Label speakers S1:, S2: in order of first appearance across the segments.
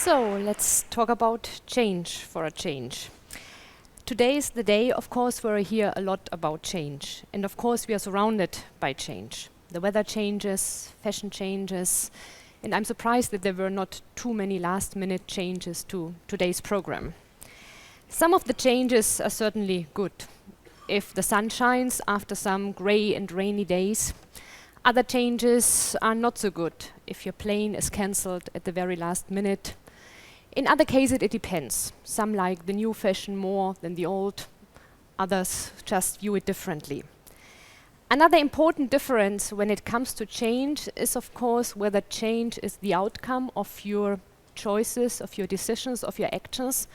S1: So let's talk about change for a change. Today is the day, of course, where I hear a lot about change. And of course, we are surrounded by change. The weather changes, fashion changes, and I'm surprised that there were not too many last-minute changes to today's program. Some of the changes are certainly good. If the sun shines after some gray and rainy days, other changes are not so good if your plane is cancelled at the very last minute. In other cases, it depends. Some like the new fashion more than the old. Others just view it differently. Another important difference when it comes to change is, of course, whether change is the outcome of your choices, of your decisions, of your actions,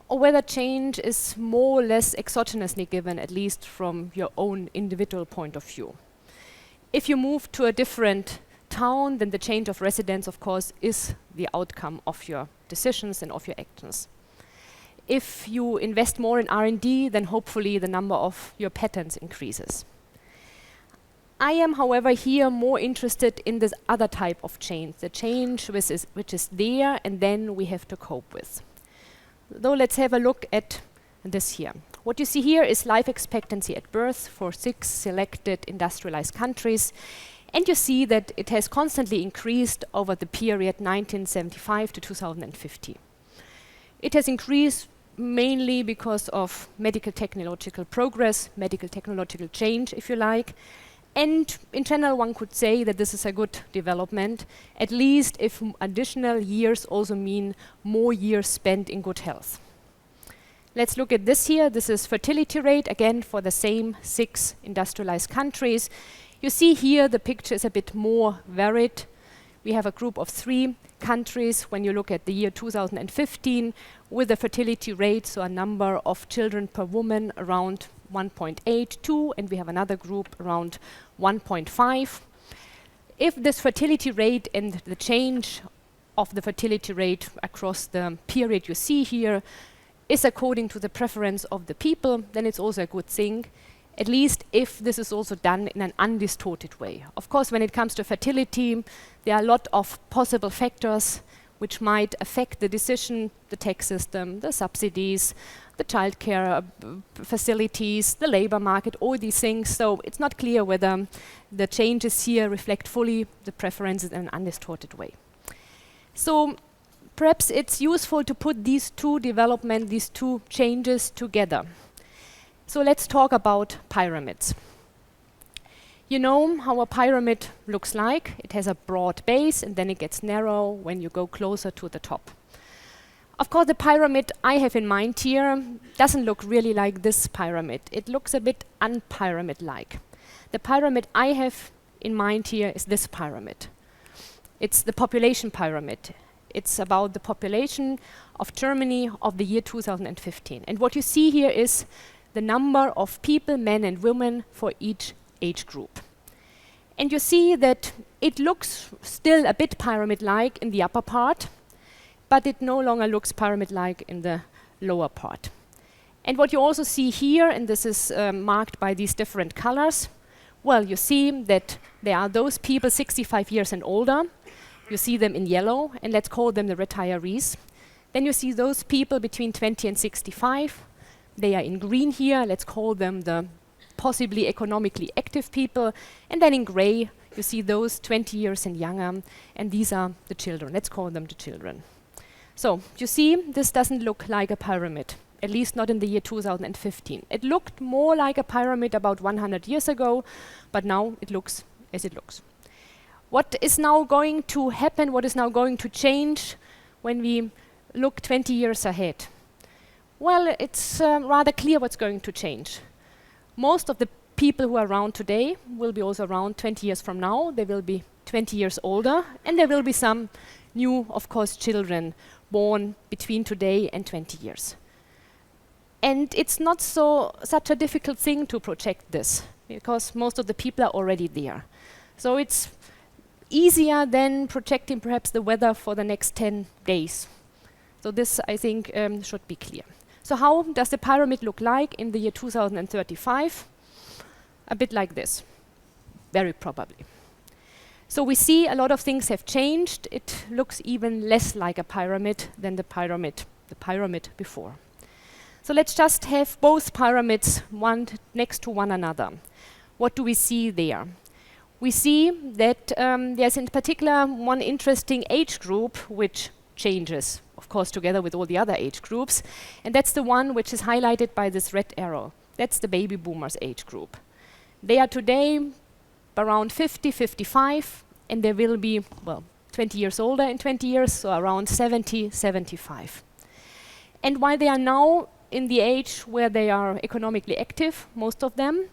S1: or whether change is more or less exogenously given, at least from your own individual point of view. If you move to a different town, then the change of residence, of course, is the outcome of your decisions and of your actions. If you invest more in R&D, then hopefully the number of your patents increases. I am, however, here more interested in this other type of change, the change which is there and then we have to cope with. Though let's have a look at this here. What you see here is life expectancy at birth for 6 selected industrialized countries. And you see that it has constantly increased over the period 1975 to 2050. It has increased mainly because of medical technological progress, medical technological change, if you like. And in general, one could say that this is a good development, at least if additional years also mean more years spent in good health. Let's look at this here. This is fertility rate, again, for the same 6 industrialized countries. You see here the picture is a bit more varied. We have a group of 3 countries when you look at the year 2015 with a fertility rate, so a number of children per woman around 1.82, and we have another group around 1.5. If this fertility rate and the change of the fertility rate across the period you see here is according to the preference of the people, then it's also a good thing, at least if this is also done in an undistorted way. Of course, when it comes to fertility, there are a lot of possible factors which might affect the decision, the tax system, the subsidies, the childcare facilities, the labor market, all these things. So it's not clear whether the changes here reflect fully the preferences in an undistorted way. So perhaps it's useful to put these 2 developments, these 2 changes together. So let's talk about pyramids. You know how a pyramid looks like. It has a broad base and then it gets narrow when you go closer to the top. Of course, the pyramid I have in mind here doesn't look really like this pyramid. It looks a bit unpyramid-like. The pyramid I have in mind here is this pyramid. It's the population pyramid. It's about the population of Germany of the year 2015. And what you see here is the number of people, men and women, for each age group. And you see that it looks still a bit pyramid-like in the upper part, but it no longer looks pyramid-like in the lower part. And what you also see here, and this is marked by these different colors, well, you see that there are those people 65 years and older. You see them in yellow, and let's call them the retirees. Then you see those people between 20 and 65. They are in green here. Let's call them the possibly economically active people. And then in gray, you see those 20 years and younger, and these are the children. Let's call them the children. So you see, this doesn't look like a pyramid, at least not in the year 2015. It looked more like a pyramid about 100 years ago, but now it looks as it looks. What is now going to happen, what is now going to change when we look 20 years ahead? Well, it's rather clear what's going to change. Most of the people who are around today will be also around 20 years from now. They will be 20 years older, and there will be some new, of course, children born between today and 20 years. And it's not such a difficult thing to project this, because most of the people are already there. So it's easier than projecting perhaps the weather for the next 10 days. So this, I think, should be clear. So how does the pyramid look like in the year 2035? A bit like this, very probably. So we see a lot of things have changed. It looks even less like a pyramid than the pyramid before. So let's just have both pyramids one next to one another. What do we see there? We see that there's in particular one interesting age group which changes, of course, together with all the other age groups. And that's the one which is highlighted by this red arrow. That's the baby boomers age group. They are today around 50, 55, and they will be, well, 20 years older in 20 years, so around 70, 75. And while they are now in the age where they are economically active, most of them,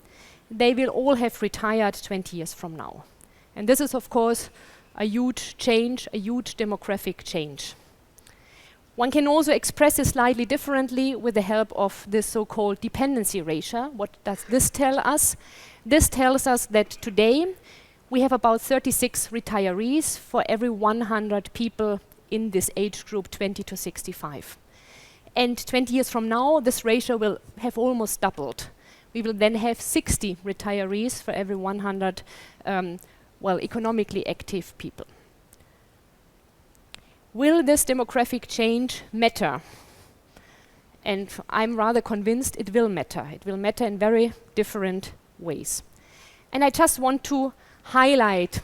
S1: they will all have retired 20 years from now. And this is, of course, a huge change, a huge demographic change. One can also express it slightly differently with the help of this so-called dependency ratio. What does this tell us? This tells us that today we have about 36 retirees for every 100 people in this age group 20 to 65. And 20 years from now, this ratio will have almost doubled. We will then have 60 retirees for every 100 economically active people. Will this demographic change matter? And I'm rather convinced it will matter. It will matter in very different ways. And I just want to highlight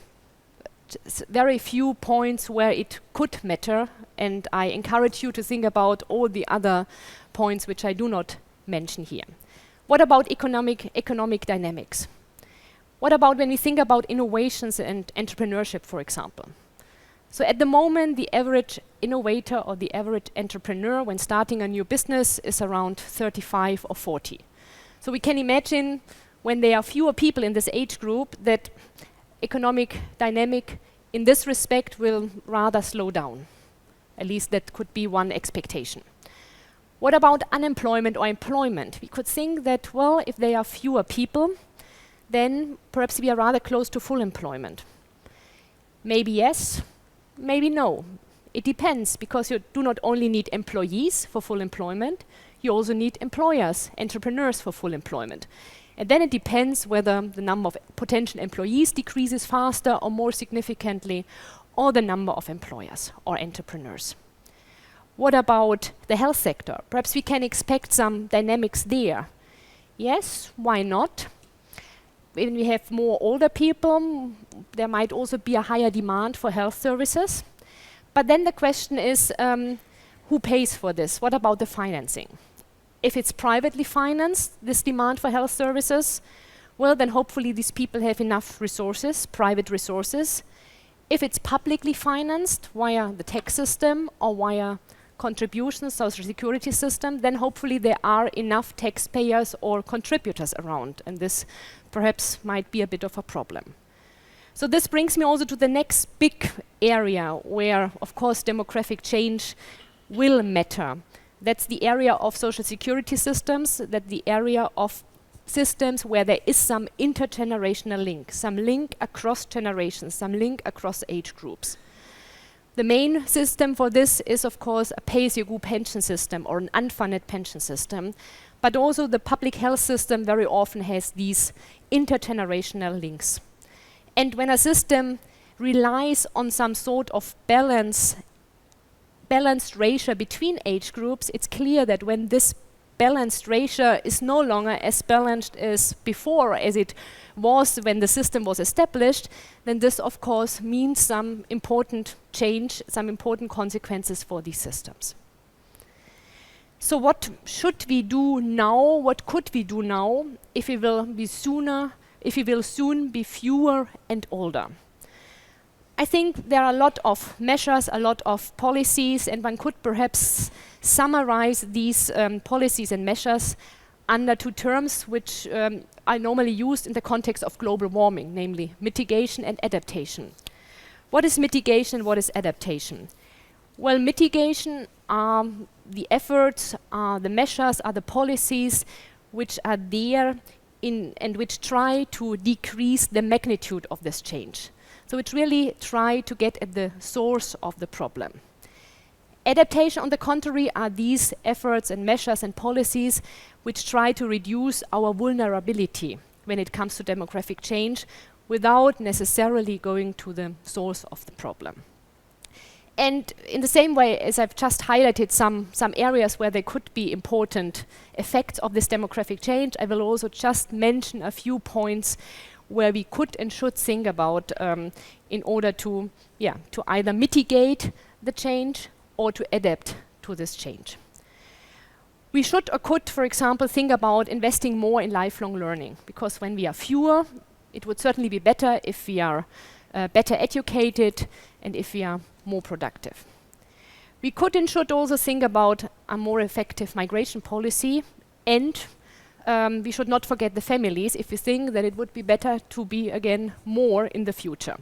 S1: very few points where it could matter, and I encourage you to think about all the other points which I do not mention here. What about economic dynamics? What about when we think about innovations and entrepreneurship, for example? So at the moment, the average innovator or the average entrepreneur when starting a new business is around 35 or 40. So we can imagine when there are fewer people in this age group that economic dynamic in this respect will rather slow down. At least that could be one expectation. What about unemployment or employment? We could think that, well, if there are fewer people, then perhaps we are rather close to full employment. Maybe yes, maybe no. It depends, because you do not only need employees for full employment, you also need employers, entrepreneurs for full employment. And then it depends whether the number of potential employees decreases faster or more significantly, or the number of employers or entrepreneurs. What about the health sector? Perhaps we can expect some dynamics there. Yes, why not? When we have more older people, there might also be a higher demand for health services. But then the question is, who pays for this? What about the financing? If it's privately financed, this demand for health services, well, then hopefully these people have enough resources, private resources. If it's publicly financed via the tax system or via contributions, social security system, then hopefully there are enough taxpayers or contributors around, and this perhaps might be a bit of a problem. So this brings me also to the next big area where, of course, demographic change will matter. That's the area of social security systems, that's the area of systems where there is some intergenerational link, some link across generations, some link across age groups. The main system for this is, of course, a pay-as-you-go pension system or an unfunded pension system. But also the public health system very often has these intergenerational links. And when a system relies on some sort of balanced ratio between age groups, it's clear that when this balanced ratio is no longer as balanced as before, as it was when the system was established, then this of course means some important change, some important consequences for these systems. So what should we do now? What could we do now if we will soon be fewer and older? I think there are a lot of measures, a lot of policies, and one could perhaps summarize these policies and measures under two terms which are normally used in the context of global warming, namely mitigation and adaptation. What is mitigation and what is adaptation? Well, mitigation are the efforts, are the measures, are the policies which are there and which try to decrease the magnitude of this change. So it really try to get at the source of the problem. Adaptation, on the contrary, are these efforts and measures and policies which try to reduce our vulnerability when it comes to demographic change, without necessarily going to the source of the problem. And in the same way as I've just highlighted some areas where there could be important effects of this demographic change, I will also just mention a few points where we could and should think about in order to either mitigate the change or to adapt to this change. We should or could, for example, think about investing more in lifelong learning, because when we are fewer, it would certainly be better if we are better educated and if we are more productive. We could and should also think about a more effective migration policy, and we should not forget the families if we think that it would be better to be again more in the future.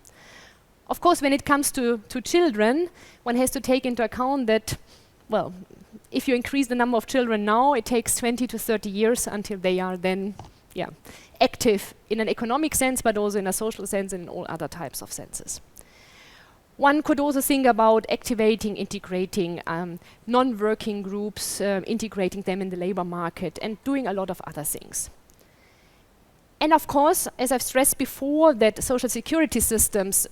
S1: Of course, when it comes to children, one has to take into account that, well, if you increase the number of children now, it takes 20 to 30 years until they are then active in an economic sense, but also in a social sense and in all other types of senses. One could also think about activating, integrating non-working groups, integrating them in the labor market, and doing a lot of other things. And of course, as I've stressed before, that social security systems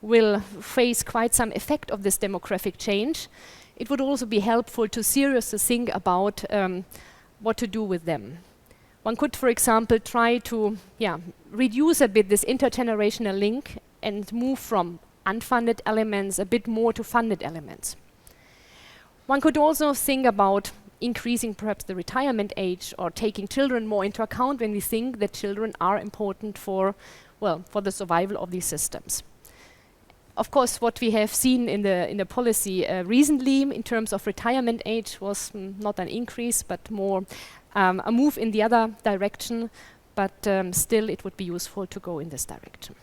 S1: will face quite some effect of this demographic change. It would also be helpful to seriously think about what to do with them. One could, for example, try to reduce a bit this intergenerational link and move from unfunded elements a bit more to funded elements. One could also think about increasing perhaps the retirement age or taking children more into account when we think that children are important for the survival of these systems. Of course, what we have seen in the policy recently in terms of retirement age was not an increase, but more a move in the other direction, but still it would be useful to go in this direction.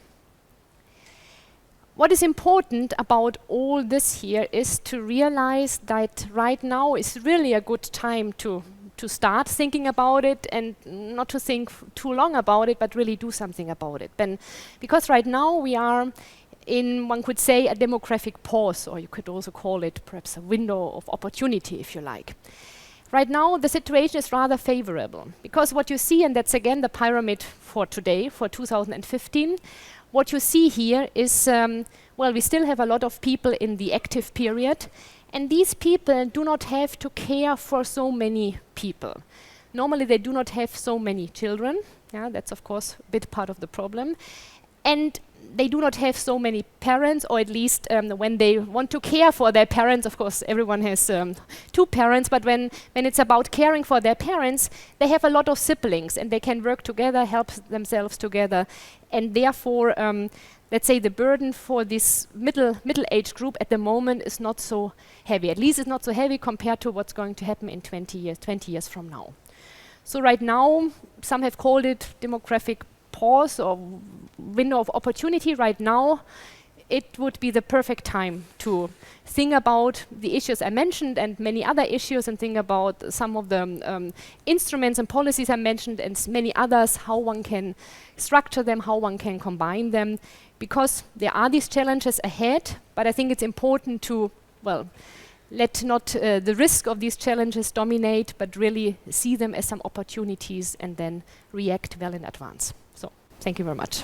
S1: What is important about all this here is to realize that right now is really a good time to start thinking about it, and not to think too long about it, but really do something about it. Because right now we are in, one could say, a demographic pause, or you could also call it perhaps a window of opportunity, if you like. Right now, the situation is rather favorable, because what you see, and that's again the pyramid for today, for 2015, what you see here is, we still have a lot of people in the active period, and these people do not have to care for so many people. Normally, they do not have so many children. That's of course a bit part of the problem. And they do not have so many parents, or at least when they want to care for their parents, of course everyone has two parents, but when it's about caring for their parents, they have a lot of siblings and they can work together, help themselves together, and therefore let's say the burden for this middle age group at the moment is not so heavy. At least it's not so heavy compared to what's going to happen in 20 years from now. So right now, some have called it demographic pause or window of opportunity. Right now, it would be the perfect time to think about the issues I mentioned and many other issues, and think about some of the instruments and policies I mentioned and many others, how one can structure them, how one can combine them, because there are these challenges ahead, but I think it's important to, let not the risk of these challenges dominate, but really see them as some opportunities and then react well in advance. So, thank you very much.